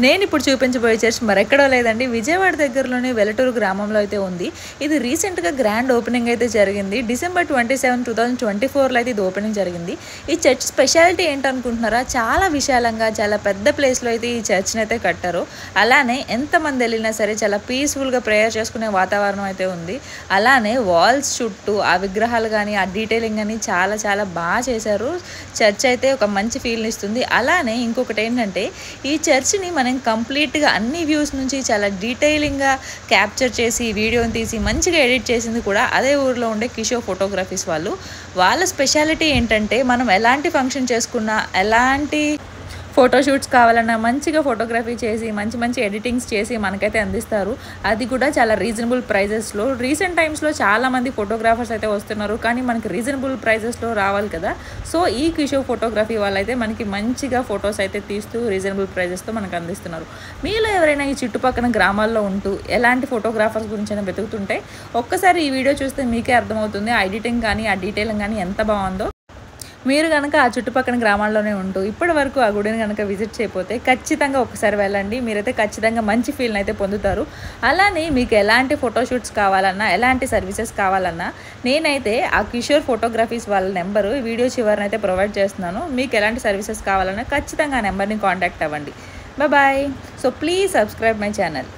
నేను ఇప్పుడు చూపించబోయే చర్చ్ మరెక్కడో లేదండి, విజయవాడ దగ్గరలోనే వెలటూరు గ్రామంలో అయితే ఉంది. ఇది రీసెంట్గా గ్రాండ్ ఓపెనింగ్ అయితే జరిగింది. December 27, 2024లో అయితే ఇది ఓపెనింగ్ జరిగింది. ఈ చర్చ్ స్పెషాలిటీ ఏంటనుకుంటున్నారా? చాలా విశాలంగా చాలా పెద్ద ప్లేస్లో అయితే ఈ చర్చ్ని అయితే కట్టారు. అలానే ఎంతమంది వెళ్ళినా సరే చాలా పీస్ఫుల్గా ప్రేయర్ చేసుకునే వాతావరణం అయితే ఉంది. అలానే వాల్స్ చుట్టూ ఆ విగ్రహాలు కానీ ఆ డీటెయిలింగ్ కానీ చాలా చాలా బాగా చేశారు. చర్చ్ అయితే ఒక మంచి ఫీల్ని ఇస్తుంది. అలానే ఇంకొకటి ఏంటంటే ఈ చర్చ్ని మనం కంప్లీట్గా అన్ని వ్యూస్ నుంచి చాలా డీటెయిలింగ్గా క్యాప్చర్ చేసి వీడియోని తీసి మంచిగా ఎడిట్ చేసింది కూడా అదే ఊరిలో ఉండే కిషోర్ ఫోటోగ్రఫీస్ వాళ్ళు. వాళ్ళ స్పెషాలిటీ ఏంటంటే మనం ఎలాంటి ఫంక్షన్ చేసుకున్నా ఎలాంటి ఫోటోషూట్స్ కావాలన్నా మంచిగా ఫోటోగ్రఫీ చేసి మంచి మంచి ఎడిటింగ్స్ చేసి మనకైతే అందిస్తారు. అది కూడా చాలా రీజనబుల్ ప్రైజెస్లో. రీసెంట్ టైమ్స్లో చాలామంది ఫోటోగ్రాఫర్స్ అయితే వస్తున్నారు, కానీ మనకి రీజనబుల్ ప్రైజెస్లో రావాలి కదా. సో ఈ కిషోర్ ఫోటోగ్రఫీ వాళ్ళైతే మనకి మంచిగా ఫొటోస్ అయితే తీస్తూ రీజనబుల్ ప్రైజెస్తో మనకు అందిస్తున్నారు. మీలో ఎవరైనా ఈ చుట్టుపక్కల గ్రామాల్లో ఉంటూ ఎలాంటి ఫోటోగ్రాఫర్స్ గురించి అయినా వెతుకుతుంటే ఒక్కసారి ఈ వీడియో చూస్తే మీకే అర్థమవుతుంది ఆ ఎడిటింగ్ కానీ ఆ డీటెయిలింగ్ కానీ ఎంత బాగుందో. మీరు కనుక ఆ చుట్టుపక్కల గ్రామాల్లోనే ఉంటూ ఇప్పటి వరకు ఆ గుడిని కనుక విజిట్ చేయకపోతే ఖచ్చితంగా ఒకసారి వెళ్ళండి. మీరైతే ఖచ్చితంగా మంచి ఫీల్ని అయితే పొందుతారు. అలానే మీకు ఎలాంటి ఫోటోషూట్స్ కావాలన్నా ఎలాంటి సర్వీసెస్ కావాలన్నా నేనైతే ఆ కిషోర్ ఫోటోగ్రఫీస్ వాళ్ళ నెంబరు వీడియో చివరిని అయితే ప్రొవైడ్ చేస్తున్నాను. మీకు ఎలాంటి సర్వీసెస్ కావాలన్నా ఖచ్చితంగా ఆ నెంబర్ని కాంటాక్ట్ అవ్వండి. Bye. So please subscribe my channel.